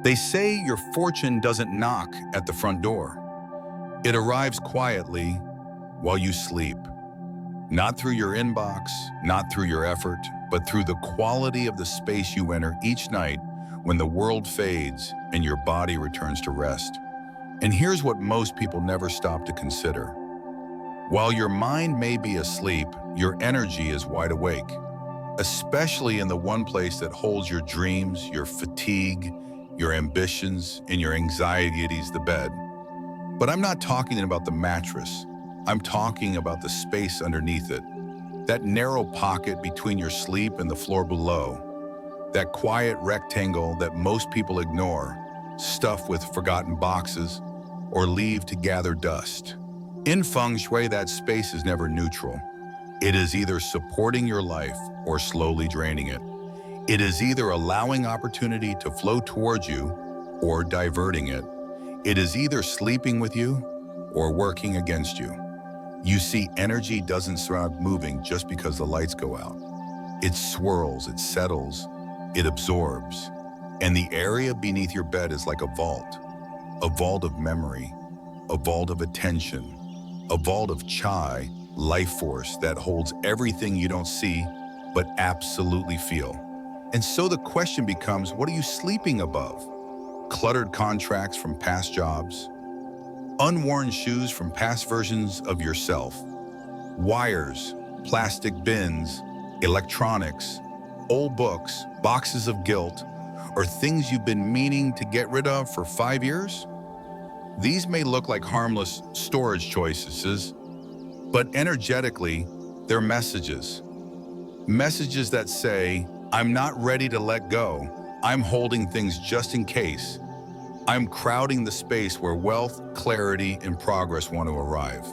They say your fortune doesn't knock at the front door. It arrives quietly while you sleep. Not through your inbox, not through your effort, but through the quality of the space you enter each night when the world fades and your body returns to rest. And here's what most people never stop to consider. While your mind may be asleep, your energy is wide awake, especially in the one place that holds your dreams, your fatigue, your ambitions, and your anxieties, the bed. But I'm not talking about the mattress. I'm talking about the space underneath it, that narrow pocket between your sleep and the floor below, that quiet rectangle that most people ignore, stuffed with forgotten boxes or leave to gather dust. In Feng Shui, that space is never neutral. It is either supporting your life or slowly draining it. It is either allowing opportunity to flow towards you or diverting it. It is either sleeping with you or working against you. You see, energy doesn't start moving just because the lights go out. It swirls, it settles, it absorbs. And the area beneath your bed is like a vault of memory, a vault of attention, a vault of chai, life force that holds everything you don't see but absolutely feel. And so the question becomes, what are you sleeping above? Cluttered contracts from past jobs, unworn shoes from past versions of yourself, wires, plastic bins, electronics, old books, boxes of guilt, or things you've been meaning to get rid of for 5 years? These may look like harmless storage choices, but energetically, they're messages. Messages that say, I'm not ready to let go. I'm holding things just in case. I'm crowding the space where wealth, clarity, and progress want to arrive.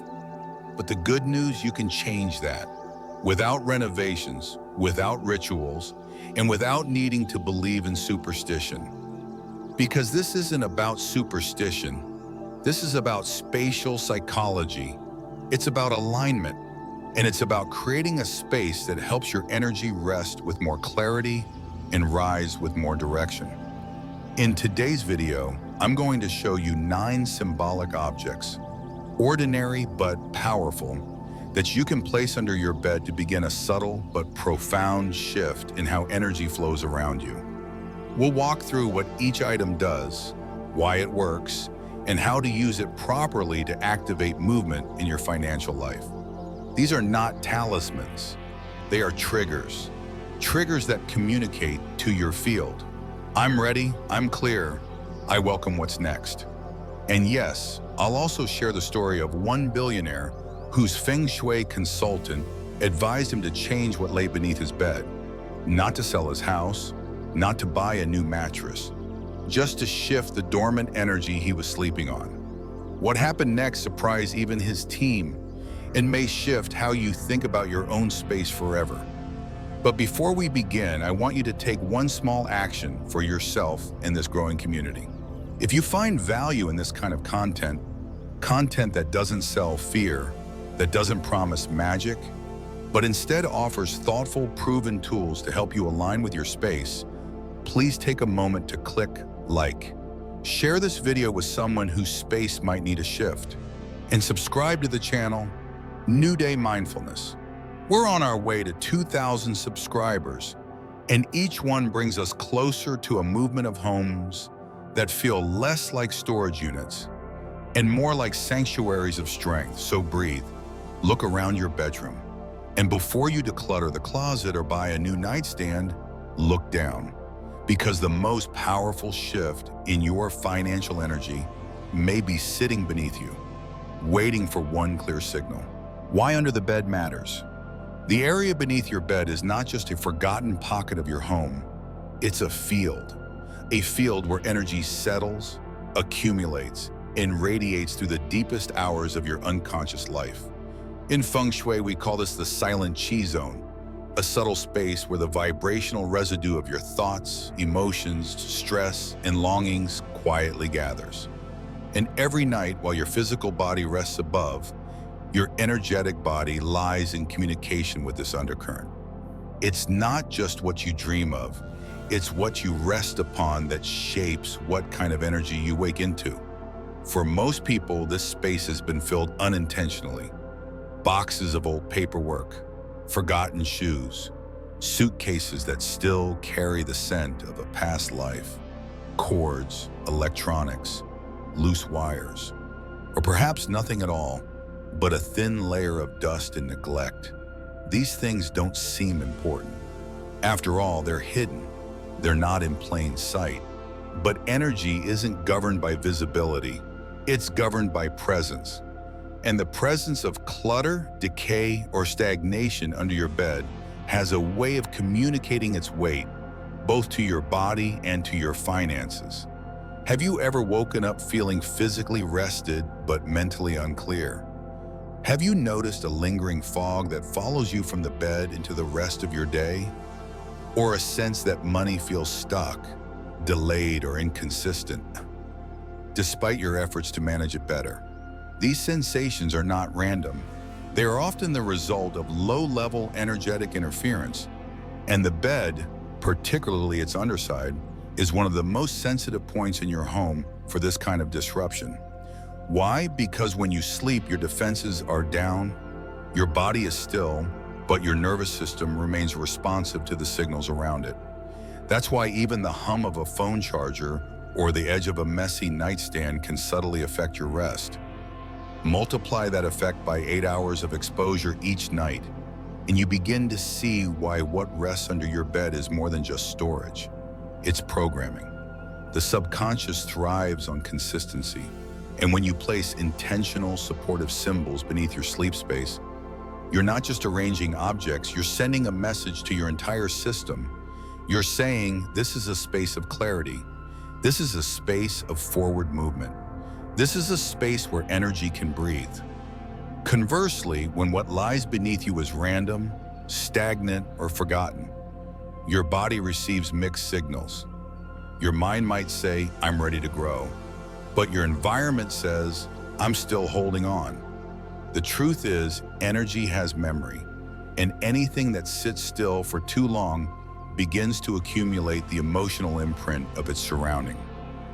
But the good news, you can change that. Without renovations, without rituals, and without needing to believe in superstition. Because this isn't about superstition. This is about spatial psychology. It's about alignment. And it's about creating a space that helps your energy rest with more clarity and rise with more direction. In today's video, I'm going to show you 9 symbolic objects, ordinary but powerful, that you can place under your bed to begin a subtle but profound shift in how energy flows around you. We'll walk through what each item does, why it works, and how to use it properly to activate movement in your financial life. These are not talismans. They are triggers. Triggers that communicate to your field. I'm ready, I'm clear, I welcome what's next. And yes, I'll also share the story of one billionaire whose Feng Shui consultant advised him to change what lay beneath his bed. Not to sell his house, not to buy a new mattress, just to shift the dormant energy he was sleeping on. What happened next surprised even his team and may shift how you think about your own space forever. But before we begin, I want you to take one small action for yourself in this growing community. If you find value in this kind of content that doesn't sell fear, that doesn't promise magic, but instead offers thoughtful, proven tools to help you align with your space, please take a moment to click like. Share this video with someone whose space might need a shift. And subscribe to the channel, New Day Mindfulness. We're on our way to 2,000 subscribers, and each one brings us closer to a movement of homes that feel less like storage units and more like sanctuaries of strength. So breathe, look around your bedroom, and before you declutter the closet or buy a new nightstand, look down, because the most powerful shift in your financial energy may be sitting beneath you, waiting for one clear signal. Why under the bed matters. The area beneath your bed is not just a forgotten pocket of your home. It's a field where energy settles, accumulates, and radiates through the deepest hours of your unconscious life. In Feng Shui, we call this the silent chi zone, a subtle space where the vibrational residue of your thoughts, emotions, stress, and longings quietly gathers. And every night, while your physical body rests above, your energetic body lies in communication with this undercurrent. It's not just what you dream of, It's what you rest upon that shapes what kind of energy you wake into. For most people, this space has been filled unintentionally. Boxes of old paperwork, forgotten shoes, suitcases that still carry the scent of a past life, cords, electronics, loose wires, or perhaps nothing at all, but a thin layer of dust and neglect. These things don't seem important. After all, they're hidden. They're not in plain sight. But energy isn't governed by visibility. It's governed by presence. And the presence of clutter, decay, or stagnation under your bed has a way of communicating its weight, both to your body and to your finances. Have you ever woken up feeling physically rested but mentally unclear? Have you noticed a lingering fog that follows you from the bed into the rest of your day? Or a sense that money feels stuck, delayed, or inconsistent, despite your efforts to manage it better? These sensations are not random. They are often the result of low-level energetic interference, and the bed, particularly its underside, is one of the most sensitive points in your home for this kind of disruption. Why? Because when you sleep, your defenses are down, your body is still, but your nervous system remains responsive to the signals around it. That's why even the hum of a phone charger or the edge of a messy nightstand can subtly affect your rest. Multiply that effect by 8 hours of exposure each night, and you begin to see why what rests under your bed is more than just storage. It's programming. The subconscious thrives on consistency, and when you place intentional, supportive symbols beneath your sleep space, you're not just arranging objects, you're sending a message to your entire system. You're saying, this is a space of clarity. This is a space of forward movement. This is a space where energy can breathe. Conversely, when what lies beneath you is random, stagnant, or forgotten, your body receives mixed signals. Your mind might say, I'm ready to grow, but your environment says, I'm still holding on. The truth is, energy has memory, and anything that sits still for too long begins to accumulate the emotional imprint of its surrounding.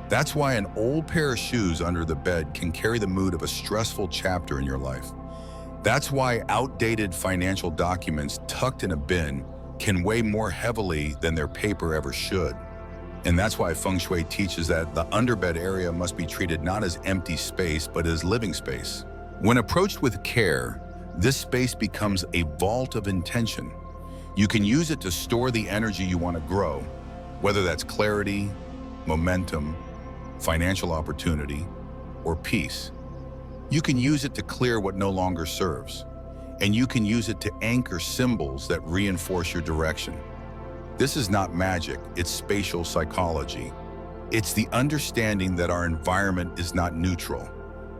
That's why an old pair of shoes under the bed can carry the mood of a stressful chapter in your life. That's why outdated financial documents tucked in a bin can weigh more heavily than their paper ever should. And that's why Feng Shui teaches that the underbed area must be treated not as empty space, but as living space. When approached with care, this space becomes a vault of intention. You can use it to store the energy you want to grow, whether that's clarity, momentum, financial opportunity, or peace. You can use it to clear what no longer serves, and you can use it to anchor symbols that reinforce your direction. This is not magic, it's spatial psychology. It's the understanding that our environment is not neutral,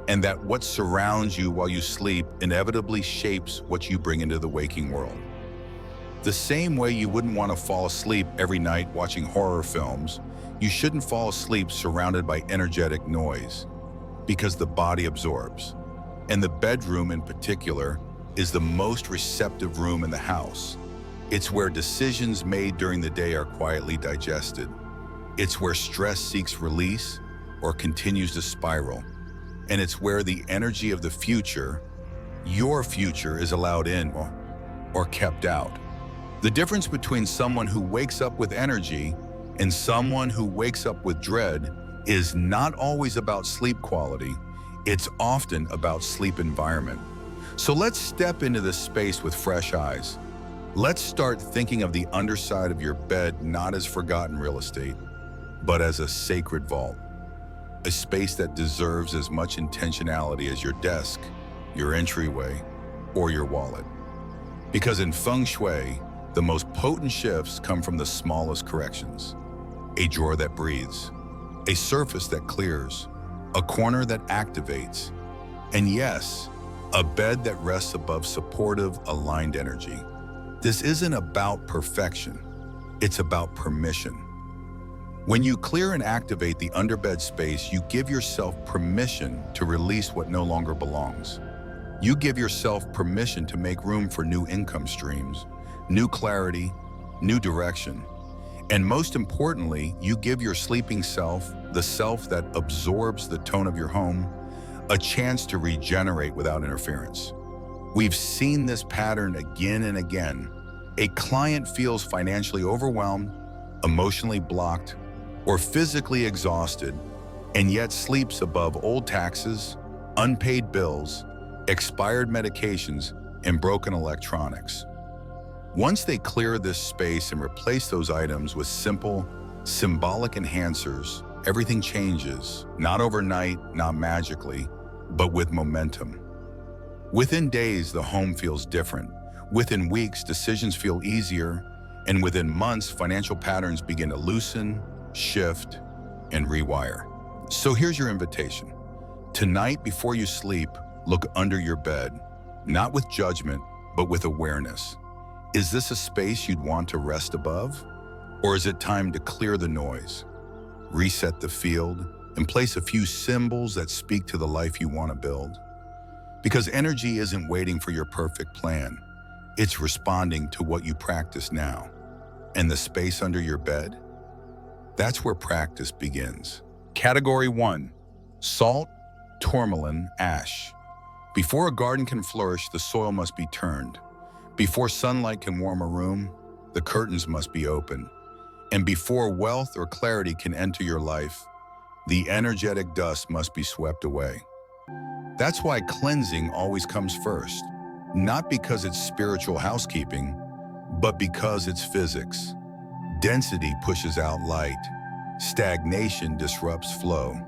and that what surrounds you while you sleep inevitably shapes what you bring into the waking world. The same way you wouldn't want to fall asleep every night watching horror films, you shouldn't fall asleep surrounded by energetic noise, because the body absorbs. And the bedroom in particular is the most receptive room in the house. It's where decisions made during the day are quietly digested. It's where stress seeks release or continues to spiral. And it's where the energy of the future, your future, is allowed in or kept out. The difference between someone who wakes up with energy and someone who wakes up with dread is not always about sleep quality. It's often about sleep environment. So let's step into this space with fresh eyes. Let's start thinking of the underside of your bed not as forgotten real estate, but as a sacred vault. A space that deserves as much intentionality as your desk, your entryway, or your wallet. Because in Feng Shui, the most potent shifts come from the smallest corrections. A drawer that breathes, a surface that clears, a corner that activates, and yes, a bed that rests above supportive, aligned energy. This isn't about perfection, it's about permission. When you clear and activate the underbed space, you give yourself permission to release what no longer belongs. You give yourself permission to make room for new income streams, new clarity, new direction. And most importantly, you give your sleeping self, the self that absorbs the tone of your home, a chance to regenerate without interference. We've seen this pattern again and again. A client feels financially overwhelmed, emotionally blocked, or physically exhausted, and yet sleeps above old taxes, unpaid bills, expired medications, and broken electronics. Once they clear this space and replace those items with simple, symbolic enhancers, everything changes, not overnight, not magically, but with momentum. Within days, the home feels different. Within weeks, decisions feel easier, and within months, financial patterns begin to loosen, shift, and rewire. So here's your invitation. Tonight, before you sleep, look under your bed, not with judgment, but with awareness. Is this a space you'd want to rest above? Or is it time to clear the noise, reset the field, and place a few symbols that speak to the life you want to build? Because energy isn't waiting for your perfect plan. It's responding to what you practice now. And the space under your bed? That's where practice begins. Category 1, salt, tourmaline, ash. Before a garden can flourish, the soil must be turned. Before sunlight can warm a room, the curtains must be open. And before wealth or clarity can enter your life, the energetic dust must be swept away. That's why cleansing always comes first, not because it's spiritual housekeeping, but because it's physics. Density pushes out light, stagnation disrupts flow,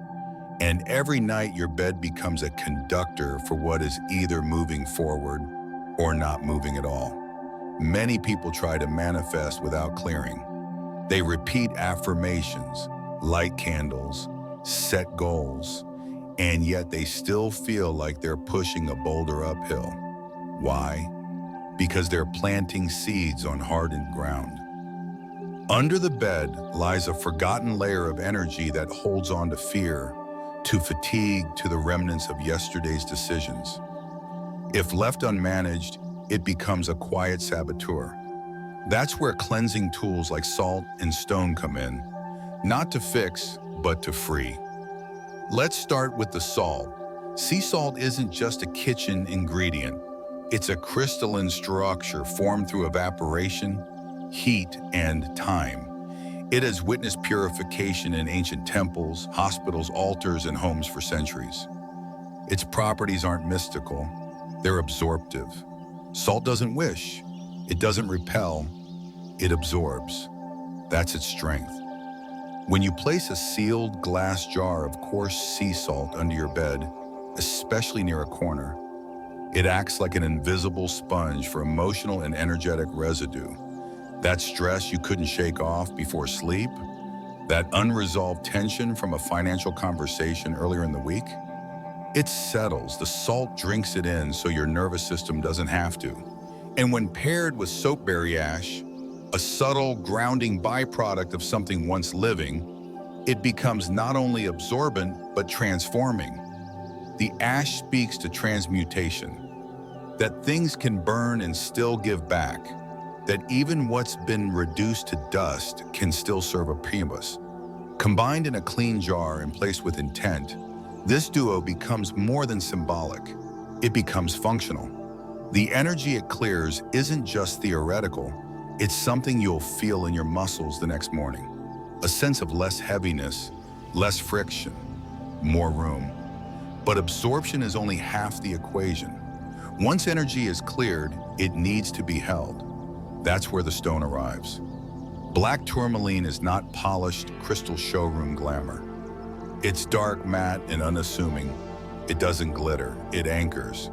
and every night your bed becomes a conductor for what is either moving forward or not moving at all. Many people try to manifest without clearing. They repeat affirmations, light candles, set goals, and yet they still feel like they're pushing a boulder uphill. Why? Because they're planting seeds on hardened ground. Under the bed lies a forgotten layer of energy that holds on to fear, to fatigue, to the remnants of yesterday's decisions. If left unmanaged, it becomes a quiet saboteur. That's where cleansing tools like salt and stone come in, not to fix, but to free. Let's start with the salt. Sea salt isn't just a kitchen ingredient. It's a crystalline structure formed through evaporation, heat, and time. It has witnessed purification in ancient temples, hospitals, altars, and homes for centuries. Its properties aren't mystical, they're absorptive. Salt doesn't wish, it doesn't repel, it absorbs. That's its strength. When you place a sealed glass jar of coarse sea salt under your bed, especially near a corner, it acts like an invisible sponge for emotional and energetic residue. That stress you couldn't shake off before sleep, that unresolved tension from a financial conversation earlier in the week, it settles. The salt drinks it in so your nervous system doesn't have to. And when paired with soapberry ash, a subtle grounding byproduct of something once living, it becomes not only absorbent, but transforming. The ash speaks to transmutation, that things can burn and still give back, that even what's been reduced to dust can still serve a purpose. Combined in a clean jar and placed with intent, this duo becomes more than symbolic. It becomes functional. The energy it clears isn't just theoretical, it's something you'll feel in your muscles the next morning. A sense of less heaviness, less friction, more room. But absorption is only half the equation. Once energy is cleared, it needs to be held. That's where the stone arrives. Black tourmaline is not polished crystal showroom glamour. It's dark, matte, and unassuming. It doesn't glitter, it anchors.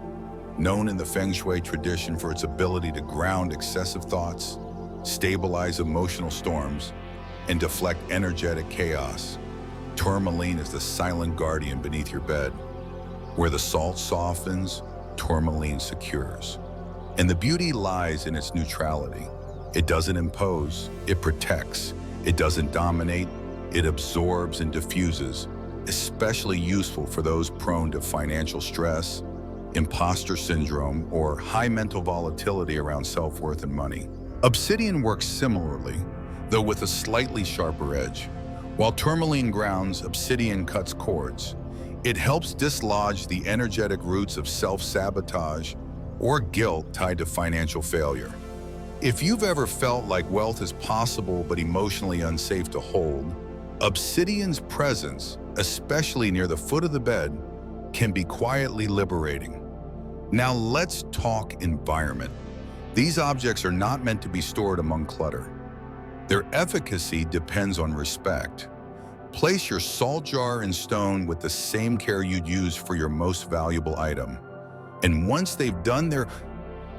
Known in the Feng Shui tradition for its ability to ground excessive thoughts, stabilize emotional storms, and deflect energetic chaos, tourmaline is the silent guardian beneath your bed. Where the salt softens, tourmaline secures. And the beauty lies in its neutrality. It doesn't impose, it protects. It doesn't dominate, it absorbs and diffuses, especially useful for those prone to financial stress, imposter syndrome, or high mental volatility around self-worth and money. Obsidian works similarly. though with a slightly sharper edge. While tourmaline grounds, obsidian cuts cords. It helps dislodge the energetic roots of self-sabotage or guilt tied to financial failure. If you've ever felt like wealth is possible but emotionally unsafe to hold, obsidian's presence, especially near the foot of the bed, can be quietly liberating. Now let's talk environment. These objects are not meant to be stored among clutter. Their efficacy depends on respect. Place your salt jar and stone with the same care you'd use for your most valuable item. And once they've done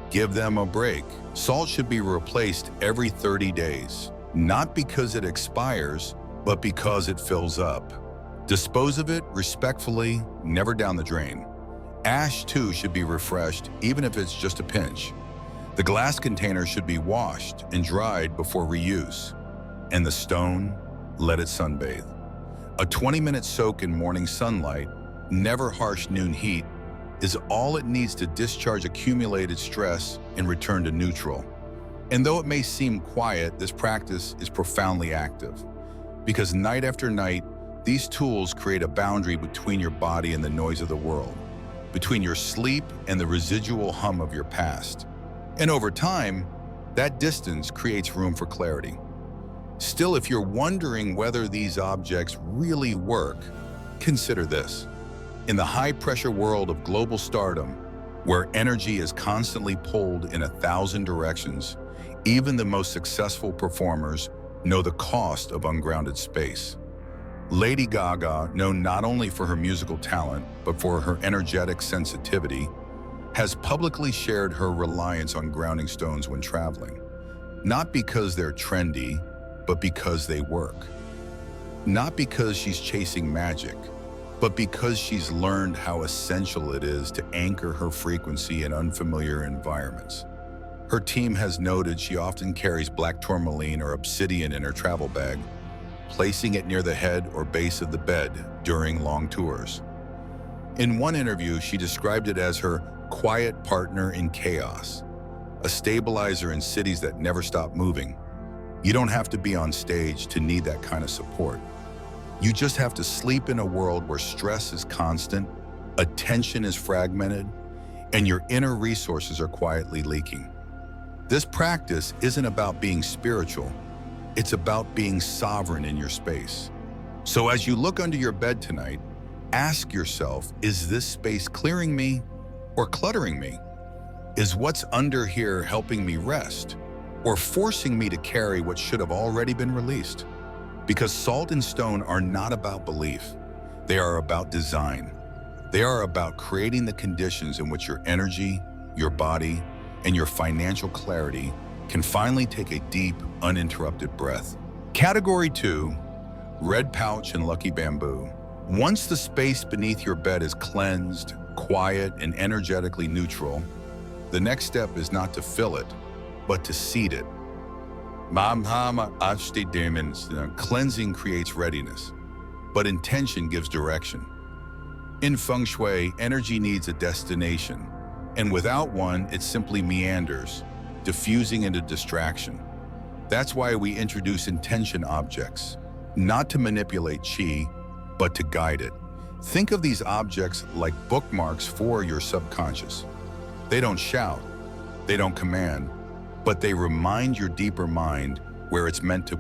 give them a break. Salt should be replaced every 30 days, not because it expires, but because it fills up. Dispose of it respectfully, never down the drain. Ash, too, should be refreshed, even if it's just a pinch. The glass container should be washed and dried before reuse. And the stone, let it sunbathe. A 20-minute soak in morning sunlight, never harsh noon heat, is all it needs to discharge accumulated stress and return to neutral. And though it may seem quiet, this practice is profoundly active. Because night after night, these tools create a boundary between your body and the noise of the world, between your sleep and the residual hum of your past. And over time, that distance creates room for clarity. Still, if you're wondering whether these objects really work, consider this. In the high-pressure world of global stardom, where energy is constantly pulled in 1,000 directions, even the most successful performers know the cost of ungrounded space. Lady Gaga, known not only for her musical talent, but for her energetic sensitivity, has publicly shared her reliance on grounding stones when traveling. Not because they're trendy, but because they work. Not because she's chasing magic, but because she's learned how essential it is to anchor her frequency in unfamiliar environments. Her team has noted she often carries black tourmaline or obsidian in her travel bag, placing it near the head or base of the bed during long tours. In one interview, she described it as her quiet partner in chaos, a stabilizer in cities that never stop moving. You don't have to be on stage to need that kind of support. You just have to sleep in a world where stress is constant, attention is fragmented, and your inner resources are quietly leaking. This practice isn't about being spiritual, it's about being sovereign in your space. So as you look under your bed tonight, ask yourself, is this space clearing me or cluttering me? Is what's under here helping me rest or forcing me to carry what should have already been released? Because salt and stone are not about belief. They are about design. They are about creating the conditions in which your energy, your body, and your financial clarity can finally take a deep, uninterrupted breath. Category 2, red pouch and lucky bamboo. Once the space beneath your bed is cleansed, quiet, and energetically neutral, the next step is not to fill it, but to seed it. Cleansing creates readiness, but intention gives direction. In Feng Shui, energy needs a destination, and without one, it simply meanders, diffusing into distraction. That's why we introduce intention objects, not to manipulate qi, but to guide it. Think of these objects like bookmarks for your subconscious. They don't shout, they don't command, but they remind your deeper mind where it's meant to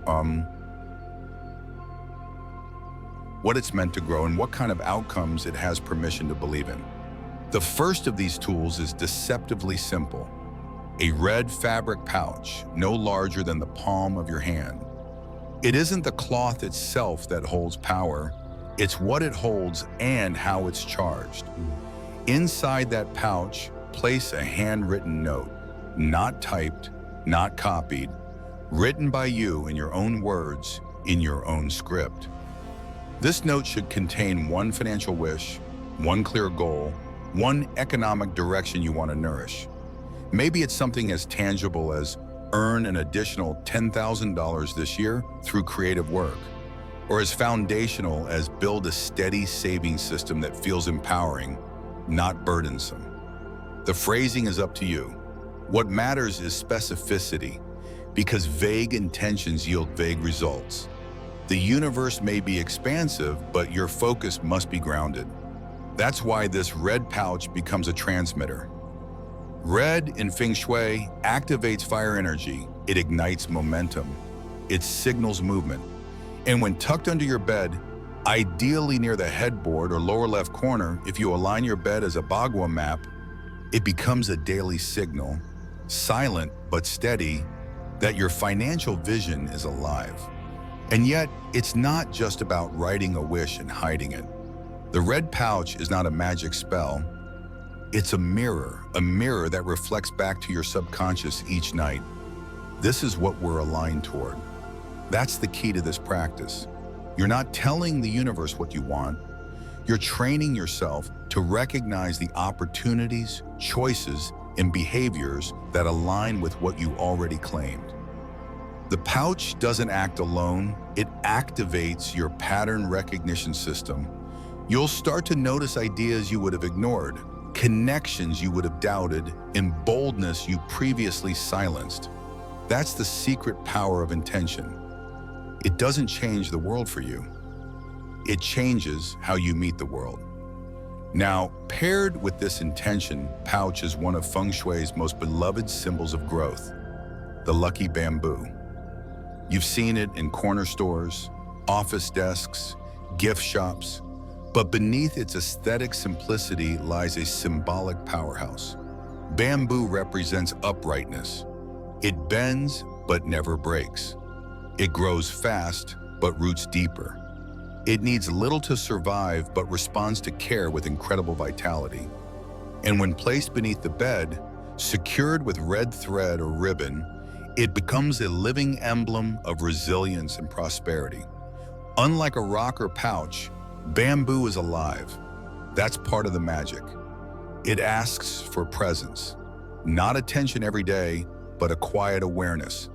what it's meant to grow and what kind of outcomes it has permission to believe in. The first of these tools is deceptively simple. A red fabric pouch, no larger than the palm of your hand. It isn't the cloth itself that holds power, it's what it holds and how it's charged. Inside that pouch, place a handwritten note, not typed, not copied, written by you in your own words, in your own script. This note should contain one financial wish, one clear goal, one economic direction you want to nourish. Maybe it's something as tangible as earn an additional $10,000 this year through creative work, or as foundational as build a steady saving system that feels empowering, not burdensome. The phrasing is up to you. What matters is specificity, because vague intentions yield vague results. The universe may be expansive, but your focus must be grounded. That's why this red pouch becomes a transmitter. Red in Feng Shui activates fire energy. It ignites momentum. It signals movement. And when tucked under your bed, ideally near the headboard or lower left corner, if you align your bed as a Bagua map, it becomes a daily signal, silent but steady, that your financial vision is alive. And yet, it's not just about writing a wish and hiding it. The red pouch is not a magic spell. It's a mirror that reflects back to your subconscious each night. This is what we're aligned toward. That's the key to this practice. You're not telling the universe what you want. You're training yourself to recognize the opportunities, choices, and behaviors that align with what you already claimed. The pouch doesn't act alone. It activates your pattern recognition system. You'll start to notice ideas you would have ignored, connections you would have doubted, and boldness you previously silenced. That's the secret power of intention. It doesn't change the world for you. It changes how you meet the world. Now, paired with this intention, pouch is one of Feng Shui's most beloved symbols of growth, the lucky bamboo. You've seen it in corner stores, office desks, gift shops, but beneath its aesthetic simplicity lies a symbolic powerhouse. Bamboo represents uprightness. It bends but never breaks. It grows fast but roots deeper. It needs little to survive but responds to care with incredible vitality. And when placed beneath the bed, secured with red thread or ribbon, it becomes a living emblem of resilience and prosperity. Unlike a rock or pouch, bamboo is alive. That's part of the magic. It asks for presence, not attention every day, but a quiet awareness,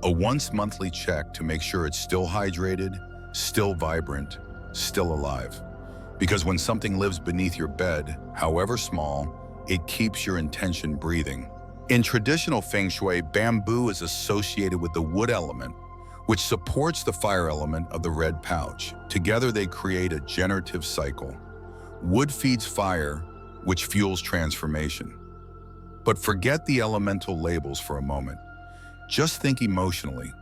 a once-monthly check to make sure it's still hydrated, still vibrant, still alive. Because when something lives beneath your bed, however small, it keeps your intention breathing. In traditional Feng Shui, bamboo is associated with the wood element, which supports the fire element of the red pouch. Together they create a generative cycle. Wood feeds fire, which fuels transformation. But forget the elemental labels for a moment. Just think emotionally.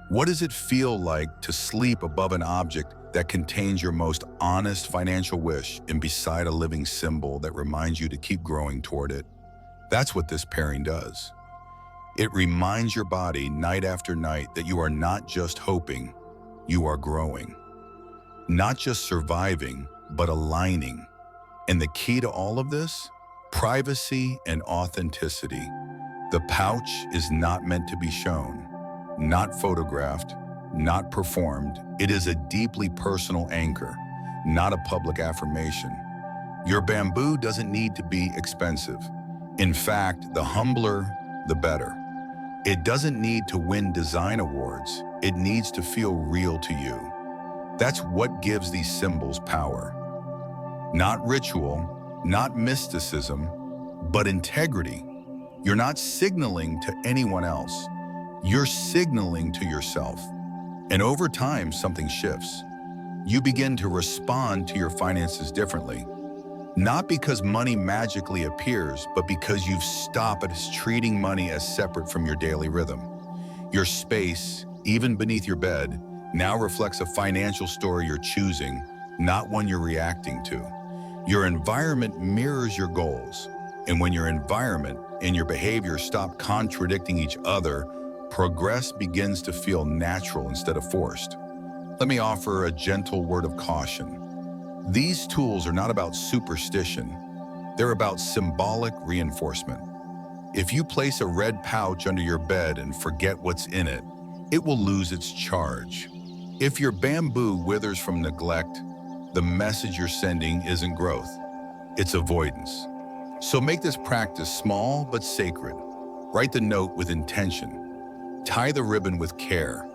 What does it feel like to sleep above an object that contains your most honest financial wish and beside a living symbol that reminds you to keep growing toward it? That's what this pairing does. It reminds your body night after night that you are not just hoping, you are growing. Not just surviving, but aligning. And the key to all of this? Privacy and authenticity. The pouch is not meant to be shown, not photographed, not performed. It is a deeply personal anchor, not a public affirmation. Your bamboo doesn't need to be expensive. In fact, the humbler, the better. It doesn't need to win design awards. It needs to feel real to you. That's what gives these symbols power. Not ritual, not mysticism, but integrity. You're not signaling to anyone else. You're signaling to yourself. And over time, something shifts. You begin to respond to your finances differently. Not because money magically appears, but because you've stopped treating money as separate from your daily rhythm. Your space, even beneath your bed, now reflects a financial story you're choosing, not one you're reacting to. Your environment mirrors your goals. And when your environment and your behavior stop contradicting each other, progress begins to feel natural instead of forced. Let me offer a gentle word of caution. These tools are not about superstition. They're about symbolic reinforcement. If you place a red pouch under your bed and forget what's in it, it will lose its charge. If your bamboo withers from neglect, the message you're sending isn't growth, it's avoidance. So make this practice small but sacred. Write the note with intention. Tie the ribbon with care.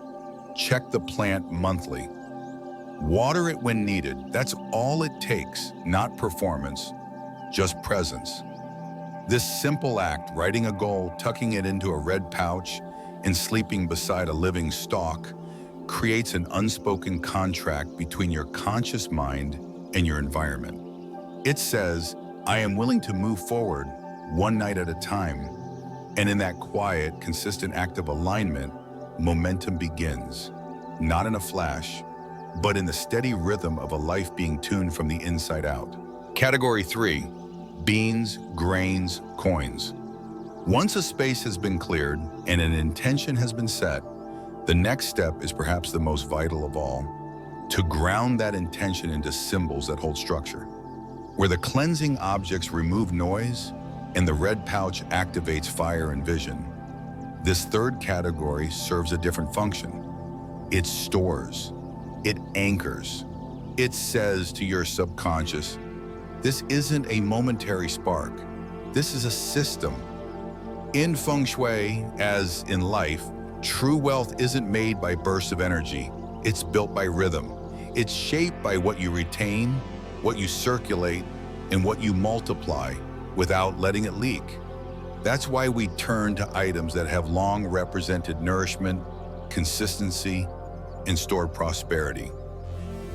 Check the plant monthly. Water it when needed. That's all it takes, not performance, just presence. This simple act, writing a goal, tucking it into a red pouch, and sleeping beside a living stalk creates an unspoken contract between your conscious mind and your environment. It says, I am willing to move forward one night at a time. And in that quiet, consistent act of alignment, momentum begins, not in a flash, but in the steady rhythm of a life being tuned from the inside out. Category 3, beans, grains, coins. Once a space has been cleared and an intention has been set, the next step is perhaps the most vital of all, to ground that intention into symbols that hold structure. Where the cleansing objects remove noise and the red pouch activates fire and vision, this third category serves a different function. It stores, it anchors, it says to your subconscious, this isn't a momentary spark, this is a system. In Feng Shui, as in life, true wealth isn't made by bursts of energy, it's built by rhythm. It's shaped by what you retain, what you circulate, and what you multiply without letting it leak. That's why we turn to items that have long represented nourishment, consistency, and stored prosperity.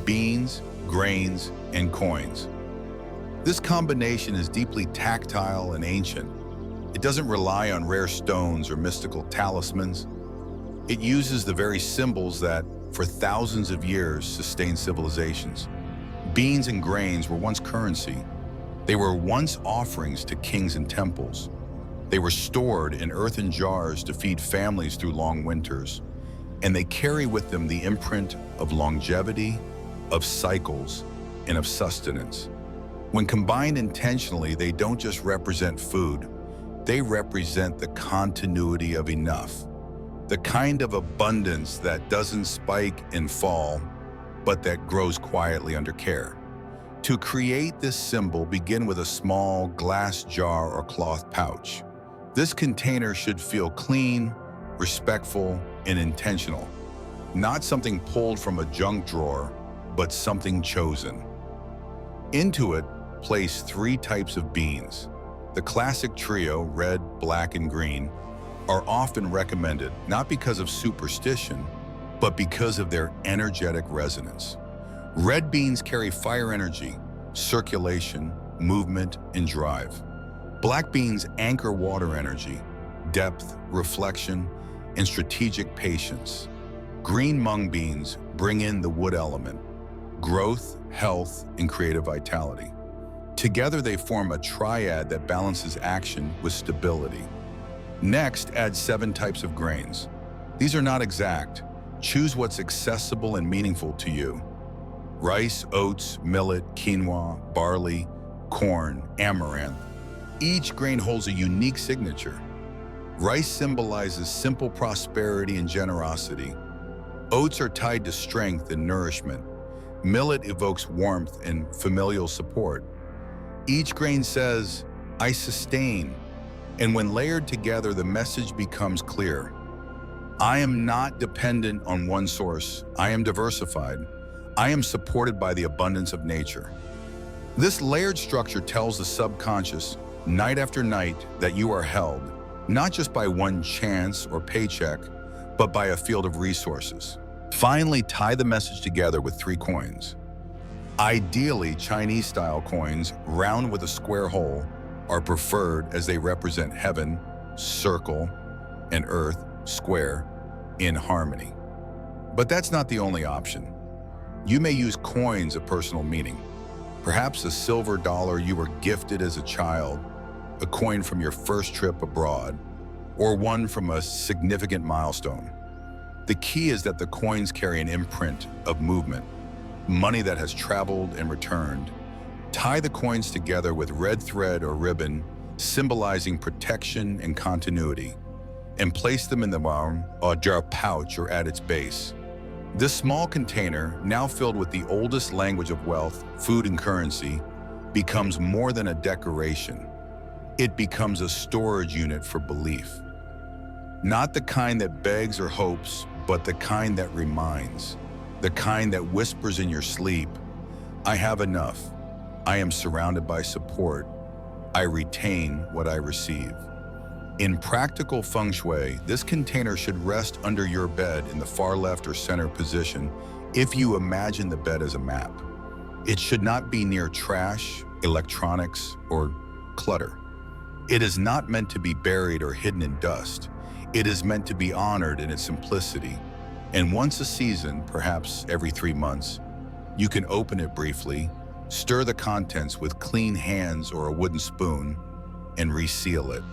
Beans, grains, and coins. This combination is deeply tactile and ancient. It doesn't rely on rare stones or mystical talismans. It uses the very symbols that, for thousands of years, sustain civilizations. Beans and grains were once currency. They were once offerings to kings and temples. They were stored in earthen jars to feed families through long winters. And they carry with them the imprint of longevity, of cycles, and of sustenance. When combined intentionally, they don't just represent food. They represent the continuity of enough. The kind of abundance that doesn't spike and fall, but that grows quietly under care. To create this symbol, begin with a small glass jar or cloth pouch. This container should feel clean, respectful, and intentional. Not something pulled from a junk drawer, but something chosen. Into it, place 3 types of beans. The classic trio, red, black, and green, are often recommended not because of superstition, but because of their energetic resonance. Red beans carry fire energy, circulation, movement, and drive. Black beans anchor water energy, depth, reflection, and strategic patience. Green mung beans bring in the wood element, growth, health, and creative vitality. Together they form a triad that balances action with stability. Next, add 7 types of grains. These are not exact. Choose what's accessible and meaningful to you. Rice, oats, millet, quinoa, barley, corn, amaranth. Each grain holds a unique signature. Rice symbolizes simple prosperity and generosity. Oats are tied to strength and nourishment. Millet evokes warmth and familial support. Each grain says, I sustain. And when layered together, the message becomes clear. I am not dependent on one source. I am diversified. I am supported by the abundance of nature. This layered structure tells the subconscious, night after night, that you are held, not just by one chance or paycheck, but by a field of resources. Finally, tie the message together with 3 coins. Ideally, Chinese-style coins, round with a square hole, are preferred as they represent heaven, circle, and earth, square, in harmony. But that's not the only option. You may use coins of personal meaning. Perhaps a silver dollar you were gifted as a child, a coin from your first trip abroad, or one from a significant milestone. The key is that the coins carry an imprint of movement, money that has traveled and returned. Tie the coins together with red thread or ribbon, symbolizing protection and continuity, and place them in the arm or jar pouch or at its base. This small container, now filled with the oldest language of wealth, food and currency, becomes more than a decoration. It becomes a storage unit for belief. Not the kind that begs or hopes, but the kind that reminds. The kind that whispers in your sleep, I have enough. I am surrounded by support. I retain what I receive. In practical feng shui, this container should rest under your bed in the far left or center position if you imagine the bed as a map. It should not be near trash, electronics, or clutter. It is not meant to be buried or hidden in dust. It is meant to be honored in its simplicity. And once a season, perhaps every 3 months, you can open it briefly, stir the contents with clean hands or a wooden spoon, and reseal it.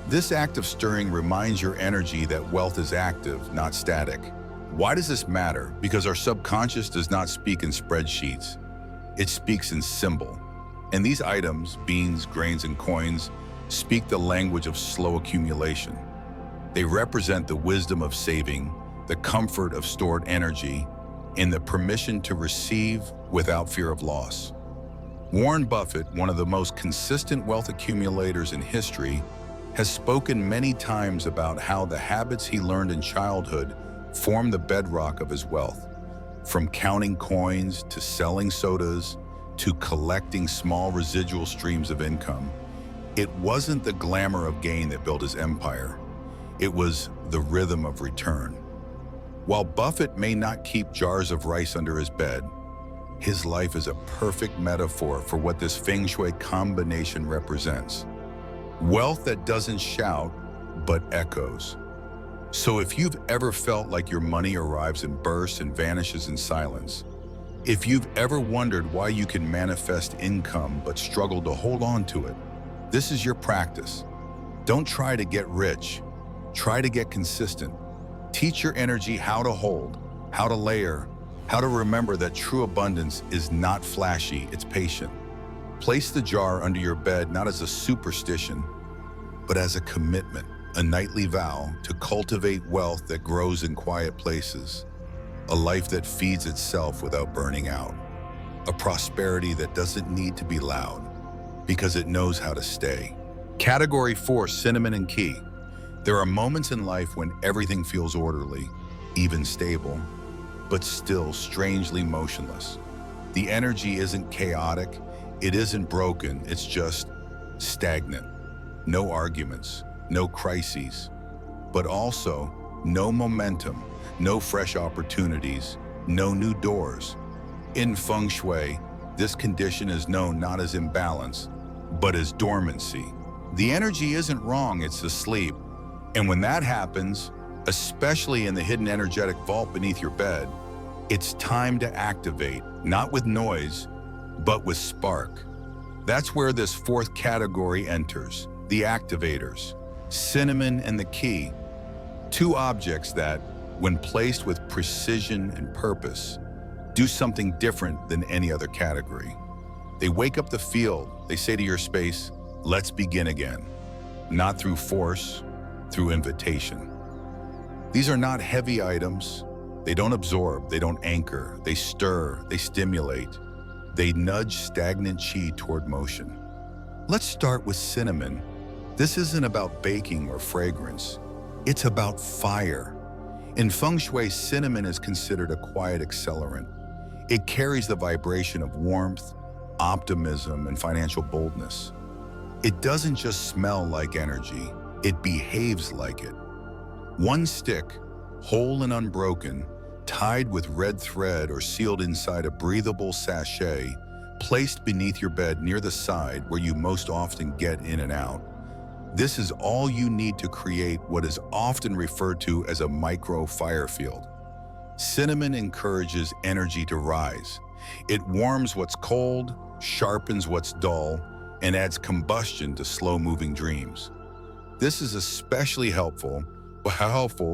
This act of stirring reminds your energy that wealth is active, not static. Why does this matter? Because our subconscious does not speak in spreadsheets. It speaks in symbol. And these items, beans, grains, and coins, speak the language of slow accumulation. They represent the wisdom of saving, the comfort of stored energy, and the permission to receive without fear of loss. Warren Buffett, one of the most consistent wealth accumulators in history, has spoken many times about how the habits he learned in childhood form the bedrock of his wealth. From counting coins to selling sodas to collecting small residual streams of income, it wasn't the glamour of gain that built his empire. It was the rhythm of return. While Buffett may not keep jars of rice under his bed, his life is a perfect metaphor for what this Feng Shui combination represents. Wealth that doesn't shout, but echoes. So if you've ever felt like your money arrives in bursts and vanishes in silence, if you've ever wondered why you can manifest income but struggle to hold on to it, this is your practice. Don't try to get rich. Try to get consistent. Teach your energy how to hold, how to layer, how to remember that true abundance is not flashy, it's patient. Place the jar under your bed not as a superstition, but as a commitment, a nightly vow to cultivate wealth that grows in quiet places, a life that feeds itself without burning out, a prosperity that doesn't need to be loud because it knows how to stay. Category 4, cinnamon and key. There are moments in life when everything feels orderly, even stable, but still strangely motionless. The energy isn't chaotic, it isn't broken, it's just stagnant. No arguments, no crises, but also no momentum, no fresh opportunities, no new doors. In Feng Shui, this condition is known not as imbalance, but as dormancy. The energy isn't wrong, it's asleep. And when that happens, especially in the hidden energetic vault beneath your bed, it's time to activate, not with noise, but with spark. That's where this fourth category enters, the activators, cinnamon and the key, two objects that, when placed with precision and purpose, do something different than any other category. They wake up the field, they say to your space, let's begin again. Not through force, through invitation. These are not heavy items. They don't absorb, they don't anchor, they stir, they stimulate. They nudge stagnant qi toward motion. Let's start with cinnamon. This isn't about baking or fragrance. It's about fire. In Feng Shui, cinnamon is considered a quiet accelerant. It carries the vibration of warmth, optimism, and financial boldness. It doesn't just smell like energy, it behaves like it. One stick, whole and unbroken, tied with red thread or sealed inside a breathable sachet, placed beneath your bed near the side where you most often get in and out. This is all you need to create what is often referred to as a micro fire field. Cinnamon encourages energy to rise. It warms what's cold, sharpens what's dull, and adds combustion to slow-moving dreams. This is especially helpful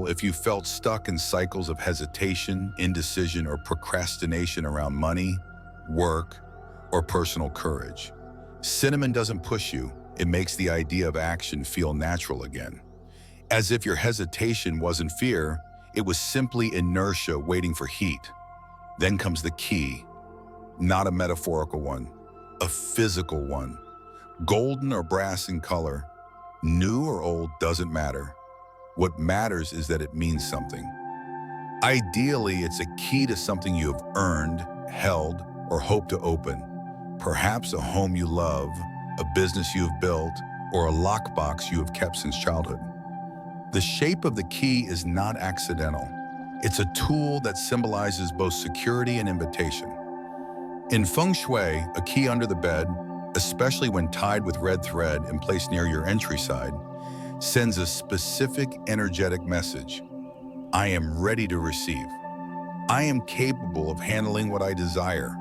if you felt stuck in cycles of hesitation, indecision, or procrastination around money, work, or personal courage. Cinnamon doesn't push you, it makes the idea of action feel natural again. As if your hesitation wasn't fear, it was simply inertia waiting for heat. Then comes the key, not a metaphorical one, a physical one. Golden or brass in color, new or old doesn't matter. What matters is that it means something. Ideally, it's a key to something you have earned, held, or hope to open. Perhaps a home you love, a business you've built, or a lockbox you have kept since childhood. The shape of the key is not accidental. It's a tool that symbolizes both security and invitation. In Feng Shui, a key under the bed, especially when tied with red thread and placed near your entry side, sends a specific energetic message. I am ready to receive. I am capable of handling what I desire.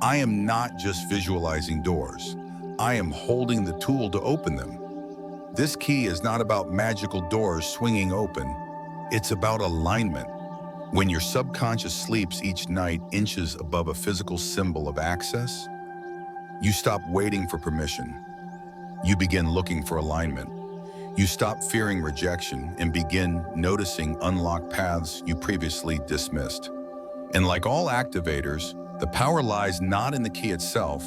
I am not just visualizing doors. I am holding the tool to open them. This key is not about magical doors swinging open. It's about alignment. When your subconscious sleeps each night inches above a physical symbol of access, you stop waiting for permission. You begin looking for alignment. You stop fearing rejection and begin noticing unlocked paths you previously dismissed. And like all activators, the power lies not in the key itself,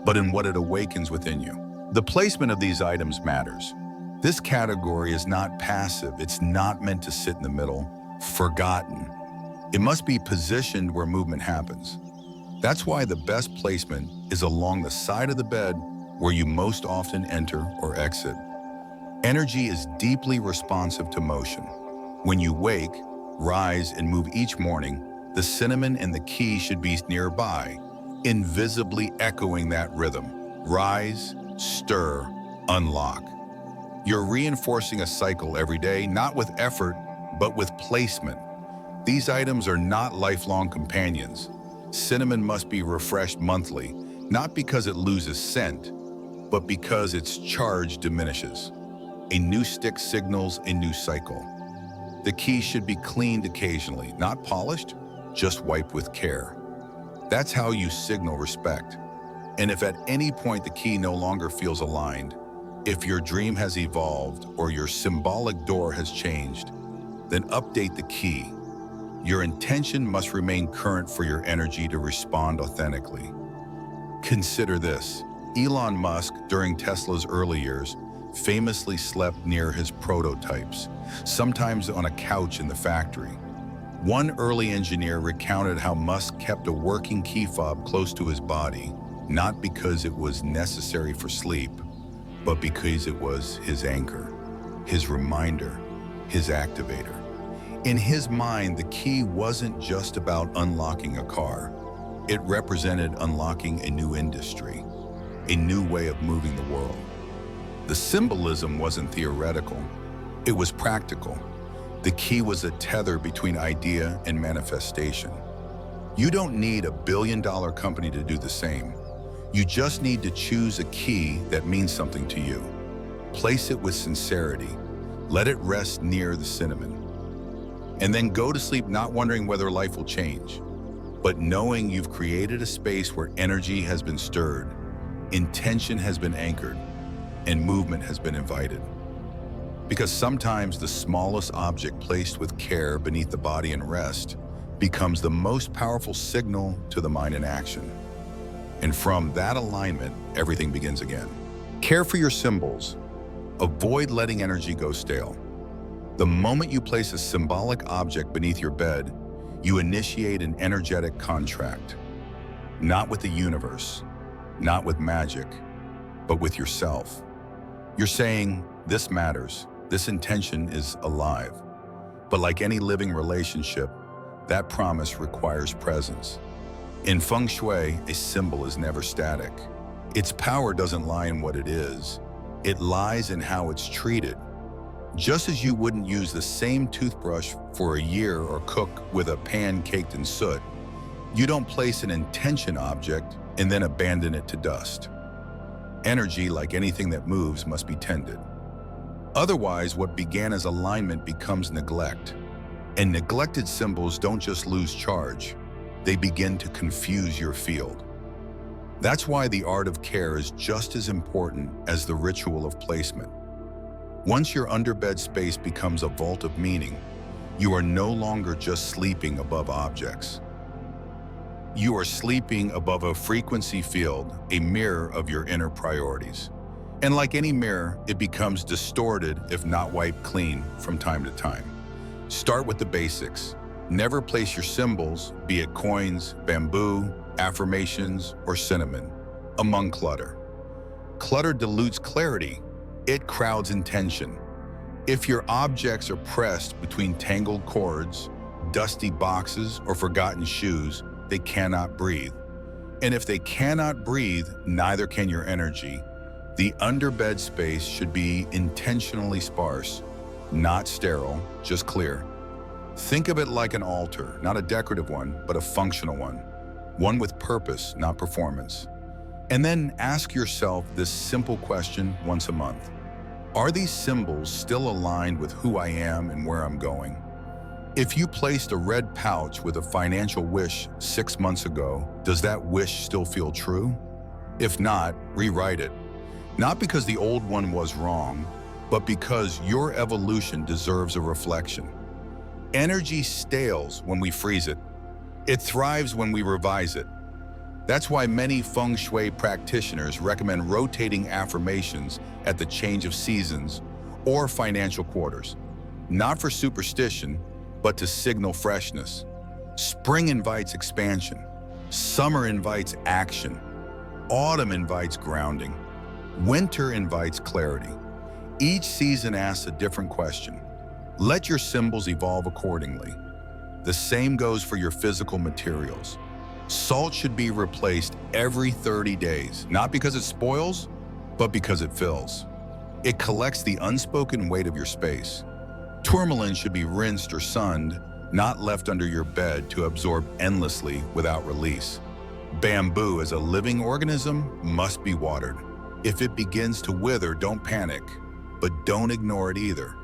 but in what it awakens within you. The placement of these items matters. This category is not passive. It's not meant to sit in the middle, forgotten. It must be positioned where movement happens. That's why the best placement is along the side of the bed where you most often enter or exit. Energy is deeply responsive to motion. When you wake, rise, and move each morning, the cinnamon and the key should be nearby, invisibly echoing that rhythm. Rise, stir, unlock. You're reinforcing a cycle every day, not with effort, but with placement. These items are not lifelong companions. Cinnamon must be refreshed monthly, not because it loses scent, but because its charge diminishes. A new stick signals a new cycle. The key should be cleaned occasionally, not polished, just wiped with care. That's how you signal respect. And if at any point the key no longer feels aligned, if your dream has evolved or your symbolic door has changed, then update the key. Your intention must remain current for your energy to respond authentically. Consider this. Elon Musk, during Tesla's early years, famously slept near his prototypes, sometimes on a couch in the factory. One early engineer recounted how Musk kept a working key fob close to his body, not because it was necessary for sleep, but because it was his anchor, his reminder, his activator. In his mind, the key wasn't just about unlocking a car. It represented unlocking a new industry, a new way of moving the world. The symbolism wasn't theoretical, it was practical. The key was a tether between idea and manifestation. You don't need a billion-dollar company to do the same. You just need to choose a key that means something to you. Place it with sincerity. Let it rest near the cinnamon. And then go to sleep not wondering whether life will change, but knowing you've created a space where energy has been stirred, intention has been anchored, and movement has been invited. Because sometimes the smallest object placed with care beneath the body in rest becomes the most powerful signal to the mind in action. And from that alignment, everything begins again. Care for your symbols. Avoid letting energy go stale. The moment you place a symbolic object beneath your bed, you initiate an energetic contract. Not with the universe, not with magic, but with yourself. You're saying, this matters, this intention is alive. But like any living relationship, that promise requires presence. In Feng Shui, a symbol is never static. Its power doesn't lie in what it is. It lies in how it's treated. Just as you wouldn't use the same toothbrush for a year or cook with a pan caked in soot, you don't place an intention object and then abandon it to dust. Energy, like anything that moves, must be tended. Otherwise, what began as alignment becomes neglect. And neglected symbols don't just lose charge, they begin to confuse your field. That's why the art of care is just as important as the ritual of placement. Once your underbed space becomes a vault of meaning, you are no longer just sleeping above objects. You are sleeping above a frequency field, a mirror of your inner priorities. And like any mirror, it becomes distorted if not wiped clean from time to time. Start with the basics. Never place your symbols, be it coins, bamboo, affirmations, or cinnamon, among clutter. Clutter dilutes clarity, It crowds intention. If your objects are pressed between tangled cords, dusty boxes, or forgotten shoes, they cannot breathe. And if they cannot breathe, neither can your energy. The underbed space should be intentionally sparse, not sterile, just clear. Think of it like an altar, not a decorative one, but a functional one with purpose, not performance. And then ask yourself this simple question once a month. Are these symbols still aligned with who I am and where I'm going? If you placed a red pouch with a financial wish 6 months ago, does that wish still feel true? If not, rewrite it. Not because the old one was wrong, but because your evolution deserves a reflection. Energy stales when we freeze it. It thrives when we revise it. That's why many Feng Shui practitioners recommend rotating affirmations at the change of seasons or financial quarters. Not for superstition, but to signal freshness. Spring invites expansion. Summer invites action. Autumn invites grounding. Winter invites clarity. Each season asks a different question. Let your symbols evolve accordingly. The same goes for your physical materials. Salt should be replaced every 30 days, not because it spoils, but because it fills. It collects the unspoken weight of your space. Tourmaline should be rinsed or sunned, not left under your bed to absorb endlessly without release. Bamboo, as a living organism, must be watered. If it begins to wither, don't panic, but don't ignore it either.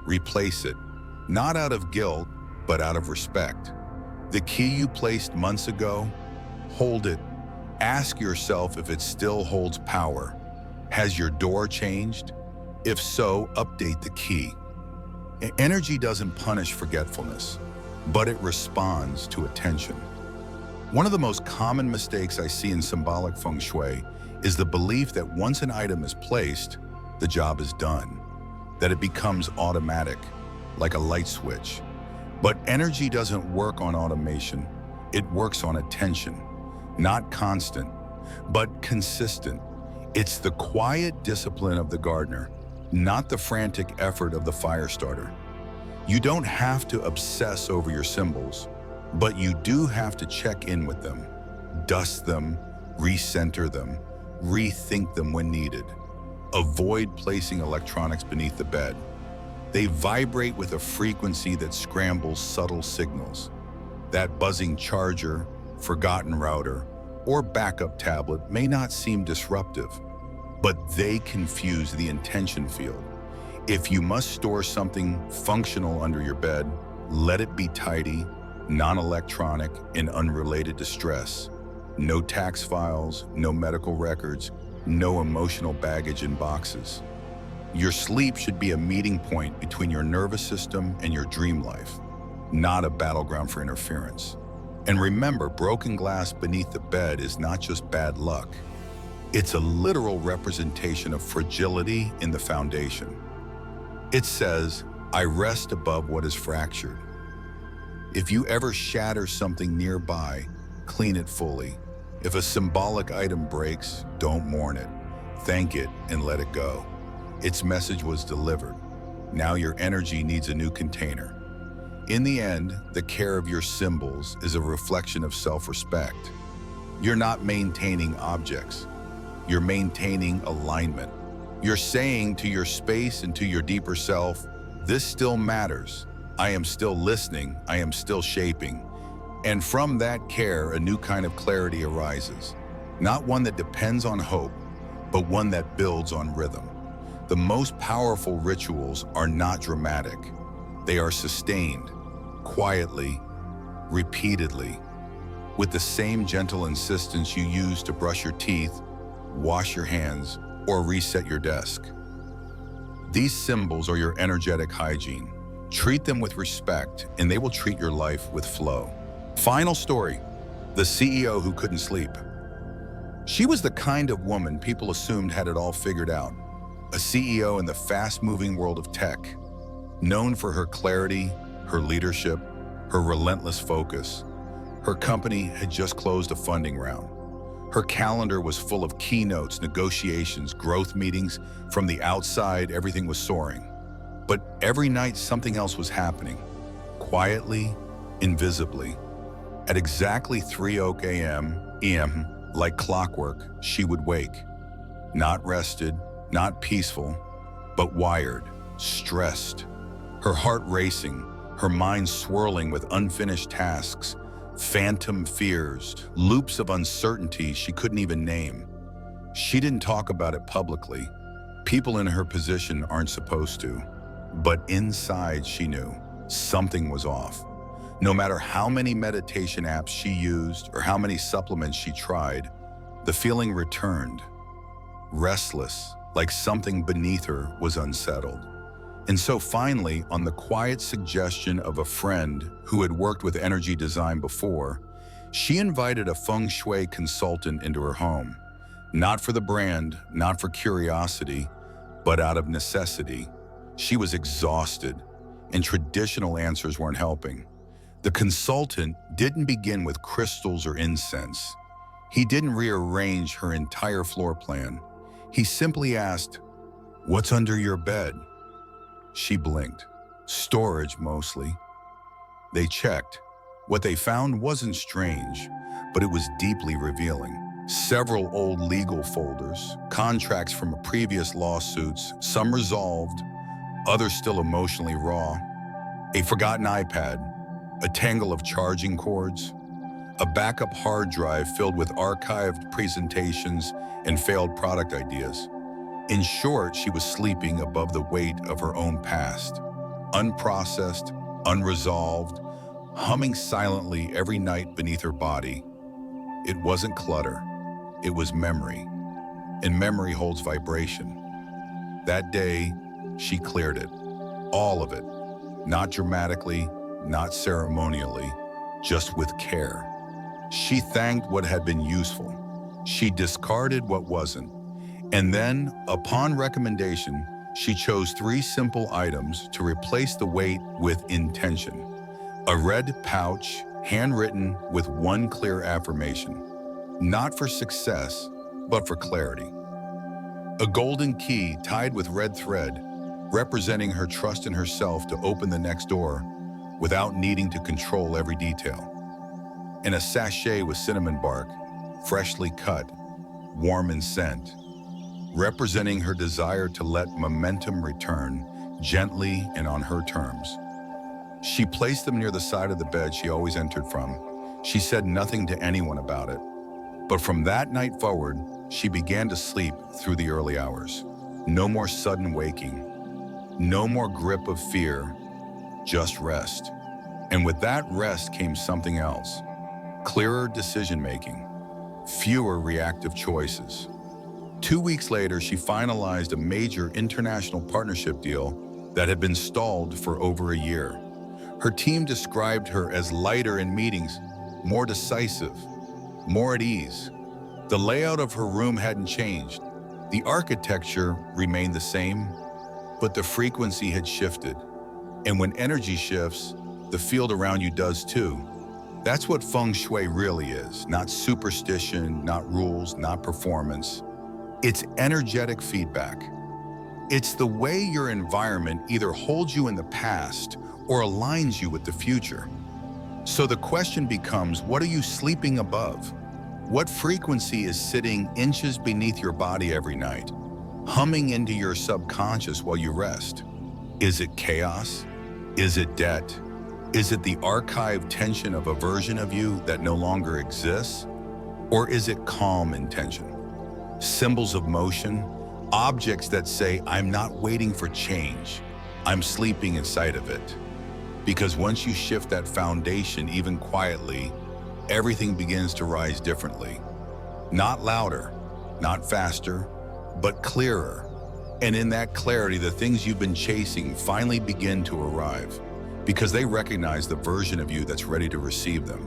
Replace it, not out of guilt, but out of respect. The key you placed months ago, hold it. Ask yourself if it still holds power. Has your door changed? If so, update the key. Energy doesn't punish forgetfulness, but it responds to attention. One of the most common mistakes I see in symbolic Feng Shui is the belief that once an item is placed, the job is done, that it becomes automatic, like a light switch. But energy doesn't work on automation. It works on attention, not constant, but consistent. It's the quiet discipline of the gardener, not the frantic effort of the fire starter. You don't have to obsess over your symbols, but you do have to check in with them, dust them, recenter them, rethink them when needed. Avoid placing electronics beneath the bed. They vibrate with a frequency that scrambles subtle signals. That buzzing charger, forgotten router, or backup tablet may not seem disruptive, but they confuse the intention field. If you must store something functional under your bed, let it be tidy, non-electronic, and unrelated to stress. No tax files, no medical records, no emotional baggage in boxes. Your sleep should be a meeting point between your nervous system and your dream life, not a battleground for interference. And remember, broken glass beneath the bed is not just bad luck. It's a literal representation of fragility in the foundation. It says, I rest above what is fractured. If you ever shatter something nearby, clean it fully. If a symbolic item breaks, don't mourn it. Thank it and let it go. Its message was delivered. Now your energy needs a new container. In the end, the care of your symbols is a reflection of self-respect. You're not maintaining objects. You're maintaining alignment. You're saying to your space and to your deeper self, this still matters. I am still listening. I am still shaping. And from that care, a new kind of clarity arises. Not one that depends on hope, but one that builds on rhythm. The most powerful rituals are not dramatic. They are sustained, quietly, repeatedly, with the same gentle insistence you use to brush your teeth, wash your hands, or reset your desk. These symbols are your energetic hygiene. Treat them with respect, and they will treat your life with flow. Final story, the CEO who couldn't sleep. She was the kind of woman people assumed had it all figured out. A CEO in the fast-moving world of tech, known for her clarity, her leadership, her relentless focus. Her company had just closed a funding round. Her calendar was full of keynotes, negotiations, growth meetings. From the outside, everything was soaring. But every night, something else was happening. Quietly, invisibly. At exactly 3:00 a.m., like clockwork, she would wake. Not rested, not peaceful, but wired, stressed. Her heart racing, her mind swirling with unfinished tasks, phantom fears, loops of uncertainty she couldn't even name. She didn't talk about it publicly. People in her position aren't supposed to. But inside she knew something was off. No matter how many meditation apps she used or how many supplements she tried, the feeling returned. Restless, like something beneath her was unsettled. And so finally, on the quiet suggestion of a friend who had worked with energy design before, she invited a Feng Shui consultant into her home. Not for the brand, not for curiosity, but out of necessity. She was exhausted, and traditional answers weren't helping. The consultant didn't begin with crystals or incense. He didn't rearrange her entire floor plan. He simply asked, "What's under your bed?" She blinked. Storage, mostly. They checked. What they found wasn't strange, but it was deeply revealing. Several old legal folders, contracts from previous lawsuits, some resolved, others still emotionally raw. A forgotten iPad, a tangle of charging cords, a backup hard drive filled with archived presentations and failed product ideas. In short, she was sleeping above the weight of her own past, unprocessed, unresolved, humming silently every night beneath her body. It wasn't clutter, it was memory, and memory holds vibration. That day, she cleared it, all of it, not dramatically, not ceremonially, just with care. She thanked what had been useful. She discarded what wasn't. And then, upon recommendation, she chose 3 simple items to replace the weight with intention. A red pouch, handwritten with one clear affirmation. Not for success, but for clarity. A golden key tied with red thread, representing her trust in herself to open the next door without needing to control every detail. And a sachet with cinnamon bark, freshly cut, warm in scent, representing her desire to let momentum return gently and on her terms. She placed them near the side of the bed she always entered from. She said nothing to anyone about it. But from that night forward, she began to sleep through the early hours. No more sudden waking. No more grip of fear, just rest. And with that rest came something else. Clearer decision-making, fewer reactive choices. 2 weeks later, she finalized a major international partnership deal that had been stalled for over a year. Her team described her as lighter in meetings, more decisive, more at ease. The layout of her room hadn't changed. The architecture remained the same, but the frequency had shifted. And when energy shifts, the field around you does too. That's what Feng Shui really is, not superstition, not rules, not performance. It's energetic feedback. It's the way your environment either holds you in the past or aligns you with the future. So the question becomes, what are you sleeping above? What frequency is sitting inches beneath your body every night, humming into your subconscious while you rest? Is it chaos? Is it debt? Is it the archived tension of a version of you that no longer exists? Or is it calm intention? Symbols of motion, objects that say, I'm not waiting for change, I'm sleeping inside of it. Because once you shift that foundation, even quietly, everything begins to rise differently. Not louder, not faster, but clearer. And in that clarity, the things you've been chasing finally begin to arrive, because they recognize the version of you that's ready to receive them.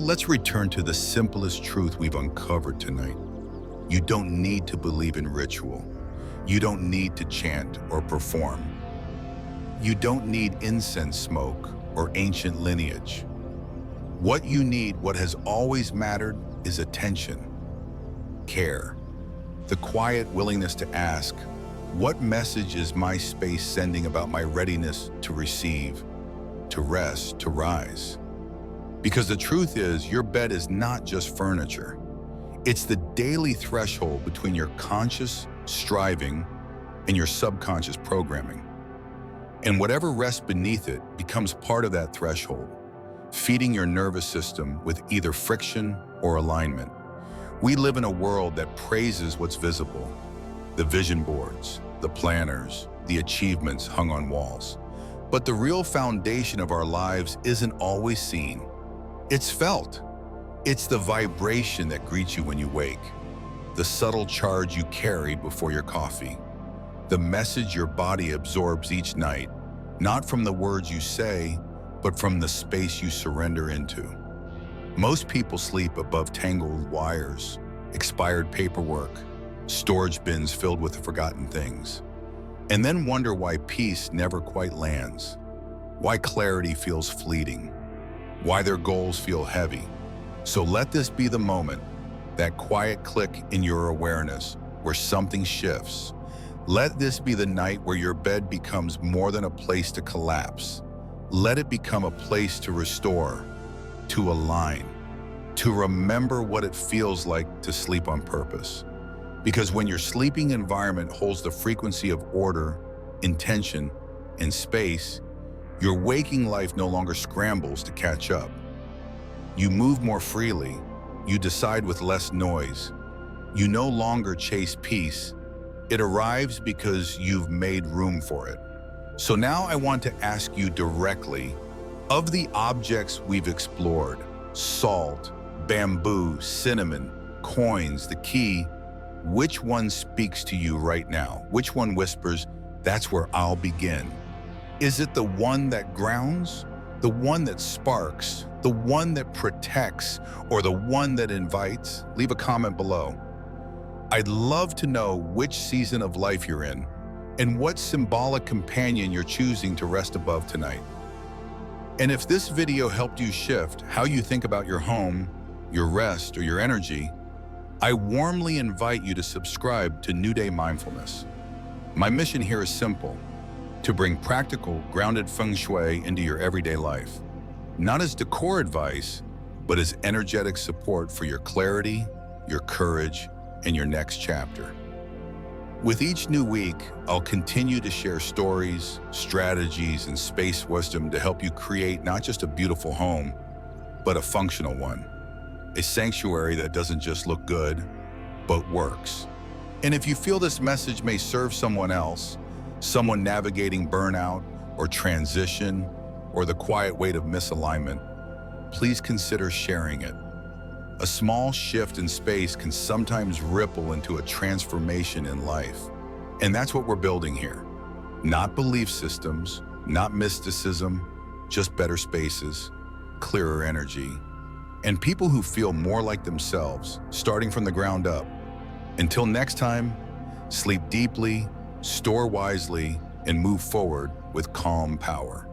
Let's return to the simplest truth we've uncovered tonight. You don't need to believe in ritual. You don't need to chant or perform. You don't need incense smoke or ancient lineage. What you need, what has always mattered, is attention. care. The quiet willingness to ask, what message is my space sending about my readiness to receive, to rest, to rise? Because the truth is, your bed is not just furniture. It's the daily threshold between your conscious striving and your subconscious programming. And whatever rests beneath it becomes part of that threshold, feeding your nervous system with either friction or alignment. We live in a world that praises what's visible, the vision boards, the planners, the achievements hung on walls. But the real foundation of our lives isn't always seen. It's felt. It's the vibration that greets you when you wake, the subtle charge you carry before your coffee, the message your body absorbs each night, not from the words you say, but from the space you surrender into. Most people sleep above tangled wires, expired paperwork, storage bins filled with forgotten things, and then wonder why peace never quite lands, why clarity feels fleeting, why their goals feel heavy. So let this be the moment, that quiet click in your awareness where something shifts. Let this be the night where your bed becomes more than a place to collapse. Let it become a place to restore, to align, to remember what it feels like to sleep on purpose. Because when your sleeping environment holds the frequency of order, intention, and space, your waking life no longer scrambles to catch up. You move more freely, you decide with less noise, you no longer chase peace. It arrives because you've made room for it. So now I want to ask you directly, of the objects we've explored, salt, bamboo, cinnamon, coins, the key, which one speaks to you right now? Which one whispers, that's where I'll begin? Is it the one that grounds, the one that sparks, the one that protects, or the one that invites? Leave a comment below. I'd love to know which season of life you're in and what symbolic companion you're choosing to rest above tonight. And if this video helped you shift how you think about your home, your rest, or your energy, I warmly invite you to subscribe to New Day Mindfulness. My mission here is simple: to bring practical, grounded Feng Shui into your everyday life, not as decor advice, but as energetic support for your clarity, your courage, and your next chapter. With each new week, I'll continue to share stories, strategies, and space wisdom to help you create not just a beautiful home, but a functional one. A sanctuary that doesn't just look good, but works. And if you feel this message may serve someone else, someone navigating burnout or transition or the quiet weight of misalignment, please consider sharing it. A small shift in space can sometimes ripple into a transformation in life. And that's what we're building here. Not belief systems, not mysticism, just better spaces, clearer energy, and people who feel more like themselves, starting from the ground up. Until next time, sleep deeply, store wisely, and move forward with calm power.